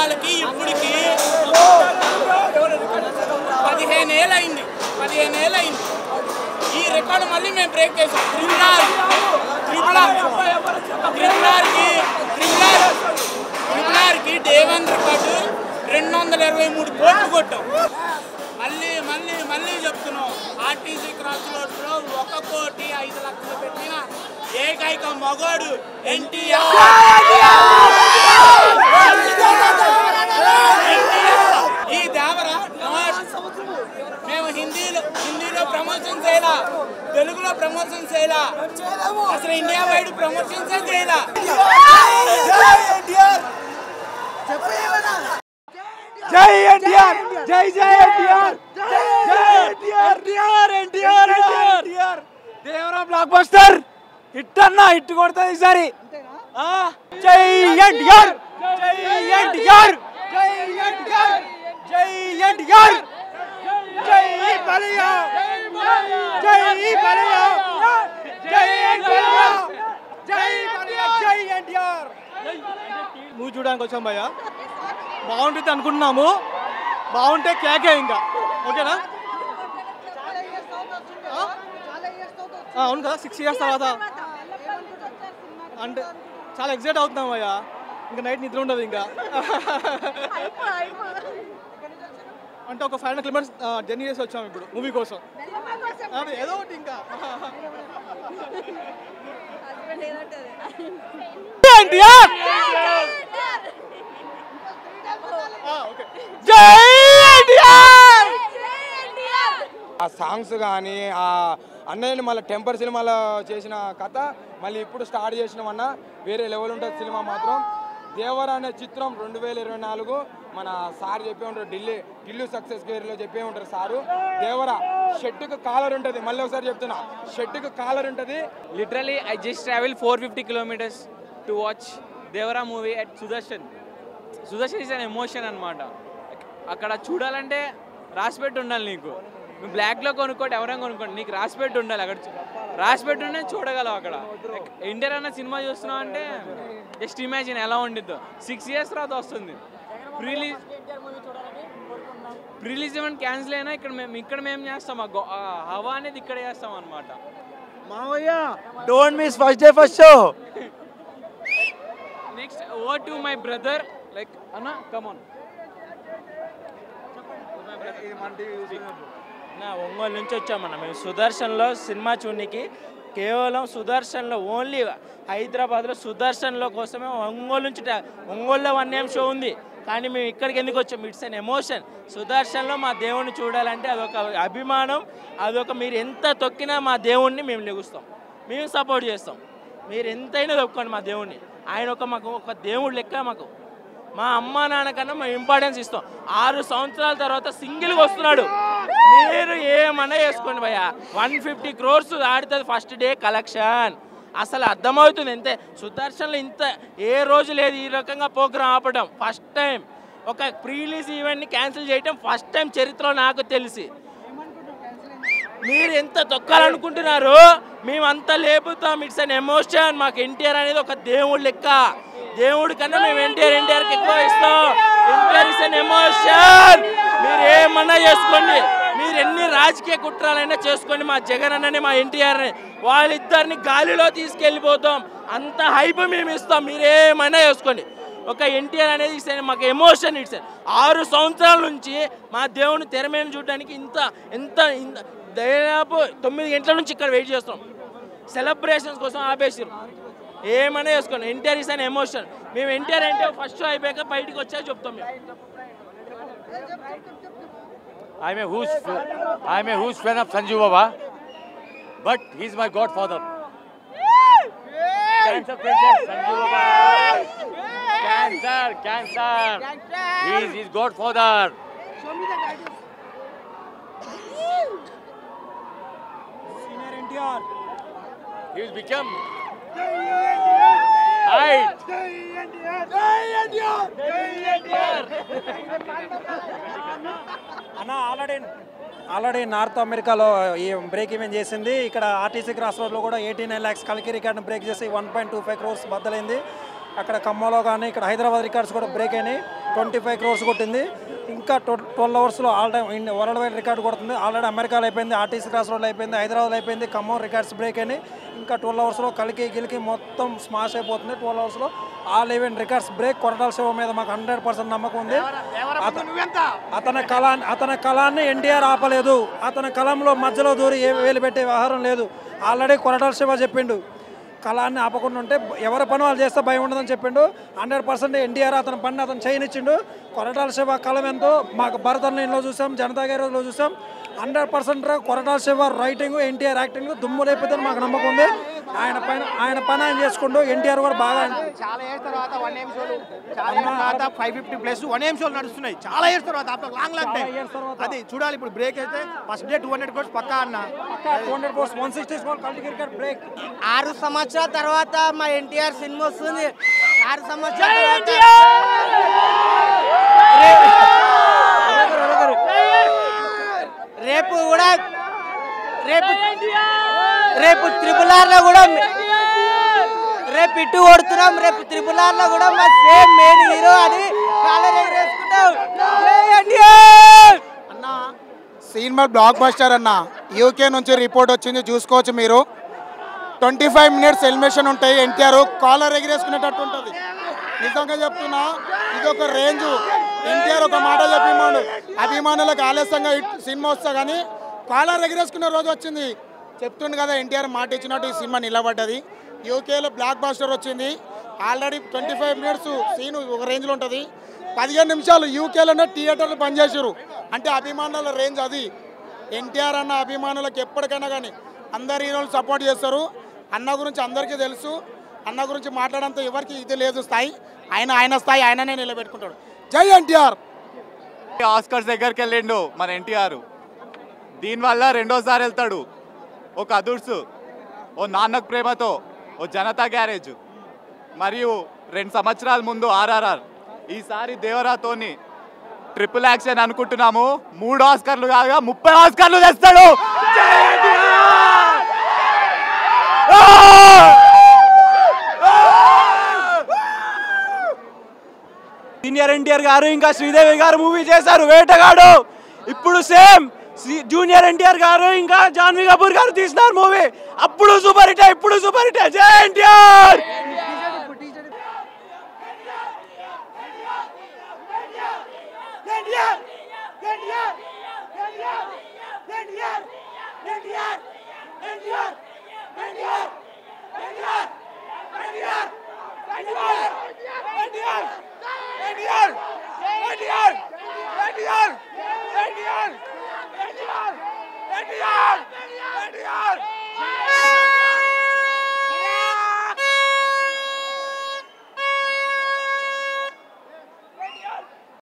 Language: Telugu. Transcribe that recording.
సినిమాలకి ఇప్పటికి 15 ఏళ్ళు అయింది. ఈ రికార్డు మళ్ళీ మేము బ్రేక్ చేసాం. ట్రిపుల్ ఆర్కి డే 1 రికార్డు 223 కోట్లు కొట్టాం. మళ్ళీ చెప్తున్నాం, ఆర్టీసీ క్రాస్ రోడ్స్లో 1,05,00,000 పెట్టిన ఏకైక మగోడు ఎన్టీఆర్. ఈ దేవరా మేము హిందీలో ప్రమోషన్ చేయాలా, తెలుగులో ప్రమోషన్ చేయాలా, అసలు ఇండియా వైడ్ ప్రమోషన్స్ చేయాలా. జై ఎన్టీఆర్, జై జై ఎన్టీఆర్, జై NTR. Devara block buster hit అన్నా, హిట్ కొడతాది ఈసారి. జై ఎన్టీఆర్, జై ఎన్టీఆర్, జై ఎన్టీఆర్, జై ఎన్టీఆర్, జై బలియా, జై బలియా, జై బలియా, జై బలియా, జై ఎన్టీఆర్. మూవీ చూడడానికి వచ్చాం భయ్యా, బాగుంటుంది అనుకుంటున్నాము. బాగుంటే కేకే ఇంకా, ఓకేనా? అవును కదా, 6 years తర్వాత అంటే చాలా ఎక్సైట్ అవుతున్నాం అయ్యా. ఇంకా నైట్ నిద్ర ఉండదు ఇంకా. అంటే ఒక 500 kilometers జర్నీ చేసి వచ్చాము ఇప్పుడు మూవీ కోసం. అది ఏదో ఒకటి ఇంకా. ఆ సాంగ్స్ కానీ ఆ అన్నయ్యని మళ్ళీ టెంపర్ సినిమాలో చేసిన కథ మళ్ళీ ఇప్పుడు స్టార్ట్ చేసినామన్నా వేరే లెవెల్ ఉంటుంది సినిమా మాత్రం. దేవరా అనే చిత్రం 2024 మన సార్ చెప్పే ఉంటారు, ఢిల్లీ సక్సెస్ గేర్లో చెప్పే ఉంటారు సారు. దేవరా షెట్టుకు కాలర్ ఉంటుంది, మళ్ళీ ఒకసారి చెప్తున్నా, షెట్టుకు కాలర్ ఉంటుంది. Literally I just travel 450 kilometers to watch Devara movie at Sudarshan. Sudarshan is an emotion అనమాట. అక్కడ చూడాలంటే రాసిపెట్టి ఉండాలి నీకు. నువ్వు బ్లాక్లో కొనుక్కోటి ఎవరైనా కొనుక్కోండి, నీకు రాసిపెట్టి ఉండాలి. అక్కడ రాసిపెట్టి ఉండే చూడగలవు. అక్కడ ఎన్టీఆర్ అన్న సినిమా చూస్తున్నావు అంటే జస్ట్ ఇమాజిన్ ఎలా ఉండిద్దో. 6 years తర్వాత వస్తుంది. రిలీజ్ ఏమైనా క్యాన్సిల్ అయినా ఇక్కడ మేము చేస్తాం, హవా అనేది ఇక్కడ చేస్తాం అనమాట. మావయ్య don't miss first day first show. Next over to my brother, like అన్న కమ్ ఆన్. ఒంగోలు నుంచి వచ్చామన్న మేము సుదర్శన్లో సినిమా చూడడానికి. కేవలం సుదర్శన్లో, ఓన్లీ హైదరాబాద్లో సుదర్శన్లో కోసమే ఒంగోలు నుంచి. ఒంగోలులో 1 AM షో ఉంది, కానీ మేము ఇక్కడికి ఎందుకు వచ్చాము? It's an emotion. సుదర్శన్లో మా దేవుణ్ణి చూడాలంటే అదొక అభిమానం, అదొక మీరు ఎంత తొక్కినా మా దేవుణ్ణి మేము లెగుస్తాం, మేము సపోర్ట్ చేస్తాం. మీరు ఎంతైనా తొక్కండి మా దేవుణ్ణి. ఆయన మాకు ఒక దేవుడు లెక్క. మాకు మా అమ్మ నాన్న కన్నా మేము ఇంపార్టెన్స్ ఇస్తాం. 6 సంవత్సరాల తర్వాత సింగిల్గా వస్తున్నాడు. మీరు ఏమన్నా చేసుకోండి భయ్య, 150 crores ఆడుతుంది ఫస్ట్ డే కలెక్షన్. అసలు అర్థమవుతుంది ఎంతే. సుదర్శన్లో ఇంత ఏ రోజు లేదు ఈ రకంగా ప్రోగ్రామ్ ఆపడం. ఫస్ట్ టైం ఒక ప్రీ రిలీజ్ ఈవెంట్ని క్యాన్సిల్ చేయడం ఫస్ట్ టైం చరిత్రలో నాకు తెలిసి. మీరు ఎంత తొక్కాలనుకుంటున్నారు, మేమంతా లేపుతాం. It's an emotion. మాకు ఎన్టీఆర్ అనేది ఒక దేవుడు లెక్క. దేవుడి కన్నా మేము ఎన్టీఆర్కి ఎక్కువ ఇస్తాం. NTR is an emotion. మీరు ఏమన్నా చేసుకోండి, మీరు ఎన్ని రాజకీయ కుట్రాలైనా చేసుకోండి, మా జగన్ అన్నని మా ఎన్టీఆర్ని వాళ్ళిద్దరిని గాలిలో తీసుకెళ్ళిపోతాం. అంత హైప్ మేము ఇస్తాం, మీరేమైనా చేసుకోండి. ఒక ఎన్టీఆర్ అనేది ఇస్తే మాకు ఎమోషన్. ఇట్స్ 6 సంవత్సరాల నుంచి మా దేవుని తెర మీద చూడడానికి ఎంత దాదాపు 9 గంటల నుంచి ఇక్కడ వెయిట్ చేస్తాం. సెలబ్రేషన్స్ కోసం ఆపేసారు. ఏమైనా చేసుకోండి, ఎన్టీఆర్ ఇస్ అన్ ఎమోషన్. మేము ఎన్టీఆర్ అంటే ఫస్ట్ షో అయిపోయాక బయటికి వచ్చా చెప్తాం మేము. I'm a huge fan of Sanju Baba, but he's my godfather. Cancer patient, Sanju Baba. Cancer. He's his godfather. Show me the guidance. Senior NTR. He's become height. అన్న ఆల్రెడీ నార్త్ అమెరికాలో ఈ బ్రేక్ ఈవెన్ చేసింది. ఇక్కడ ఆర్టీసీ క్రాస్ రోడ్లో కూడా 89 lakhs కలికి రికార్డును బ్రేక్ చేసి 1.25 crores బద్దలైంది. అక్కడ ఖమ్మంలో కానీ ఇక్కడ హైదరాబాద్ రికార్డ్స్ కూడా బ్రేక్ అయినాయి. 25 crores కొట్టింది. ఇంకా 12 hours all time world wide record కొడుతుంది. ఆల్రెడీ అమెరికాలో అయిపోయింది, ఆర్టీసీ క్రాస్ రోడ్లో అయిపోయింది, హైదరాబాద్లో అయిపోయింది, ఖమ్మం రికార్డ్స్ బ్రేక్ అయినాయి. ఇంకా 12 hours కలికి గిలికి మొత్తం స్మాష్ అయిపోతుంది. 12 hours all event records break. Koratala Shiva మీద మాకు 100% నమ్మకం ఉంది. అతని కళాన్ని ఎన్టీఆర్ ఆపలేదు. అతని కలంలో మధ్యలో దూరి ఏ వేలు పెట్టే వ్యవహారం లేదు. ఆల్రెడీ కొరటాల శివ చెప్పిండు, కళాన్ని ఆపకుండా ఉంటే ఎవరి పని వాళ్ళు చేస్తే భయం ఉండదని చెప్పిండు. 100% ఎన్టీఆర్ అతని పని అతను చేయనిచ్చిండు. కొరటాల శివ కలం ఎంతో మాకు భరతన్యంలో చూసాం, జనతా గ్యారేజ్లో చూసాం. 100% కొరటాల శివ రైటింగ్, ఎన్టీఆర్ యాక్టింగ్ దుమ్ము లేకపోతే మాకు నమ్మకం ఉంది. ఆయన పని ఆయన చేసుకుంటూ ఎన్టీఆర్ కూడా బాగా చాలా ఇయర్స్ తర్వాత 1AM షోలు 550+ 1AM షోలు నడుస్తున్నాయి. చాలా ఇయర్స్ తర్వాత లాంగ్ టైం అది చూడాలి. ఇప్పుడు బ్రేక్ అయితే ఫస్ట్ డే 200 crores పక్కా అన్న. 200 crores 160 small కల్టి క్రికెట్ బ్రేక్. 6 సంవత్సరాల తర్వాత మా ఎన్టీఆర్ సినిమా వస్తుంది. 6 సంవత్సరాల తర్వాత రేపు కూడా రేపు త్రిపులార్లో కూడా రేపు ఇటు కొడుతున్నాం. రేపు త్రిపులార్లో కూడా మా సేమ్ మెయిన్ హీరో అని కాలర్ ఎగరేసుకుంటాం. అన్న సినిమా బ్లాక్ బస్టర్ అన్న. యూకే నుంచి రిపోర్ట్ వచ్చింది, చూసుకోవచ్చు మీరు. 25 minutes ఎలిమినేషన్ ఉంటాయి. ఎన్టీఆర్ కాలర్ ఎగిరేసుకునేటట్టు ఉంటుంది. నిజంగా చెప్తున్నా, ఇది ఒక రేంజ్. ఎన్టీఆర్ ఒక మాట చెప్పిమాడు, అభిమానులకు ఆలస్యంగా సినిమా వస్తా కానీ కాలర్ ఎగిరేసుకునే రోజు వచ్చింది. చెప్తుండు కదా, ఎన్టీఆర్ మాట ఇచ్చినట్టు ఈ సినిమా నిలబడ్డది. యూకేలో బ్లాక్ బస్టర్ వచ్చింది. ఆల్రెడీ 25 minutes సీన్ ఒక రేంజ్లో ఉంటుంది. 15 నిమిషాలు యూకేలోనే థియేటర్లు పనిచేసారు. అంటే అభిమానుల రేంజ్ అది. ఎన్టీఆర్ అన్న అభిమానులకు ఎప్పటికైనా కానీ అందరు హీరోలు సపోర్ట్ చేస్తారు. అన్న గురించి అందరికీ తెలుసు. అన్న గురించి మాట్లాడంత ఎవరికి ఇది లేదు స్థాయి. ఆయన స్థాయి ఆయననే నిలబెట్టుకుంటాడు. జై ఎన్టీఆర్. ఆస్కర్స్ దగ్గరికి వెళ్ళిండు మన ఎన్టీఆర్. దీనివల్ల రెండోసారి వెళ్తాడు. ఒక అదుర్సు, ఓ నాన్నకు ప్రేమతో, ఓ జనతా గ్యారేజ్, మరియు 2 సంవత్సరాల ముందు RRR. ఈసారి దేవరాతోని ట్రిపుల్ యాక్షన్ అనుకుంటున్నాము. 3 ఆస్కర్లు కాగా 30 ఆస్కర్లు తెస్తాడు. సీనియర్ ఎన్టీఆర్ గారు ఇంకా శ్రీదేవి గారు మూవీ చేశారు వేటగాడు. ఇప్పుడు సేమ్ జూనియర్ ఎన్టీఆర్ గారు ఇంకా జాన్వీ కపూర్ గారు తీసినారు మూవీ. అప్పుడు సూపర్ హిట్, ఇప్పుడు సూపర్ హిట్. జై NTR. NTR! NTR! NTR! NTR!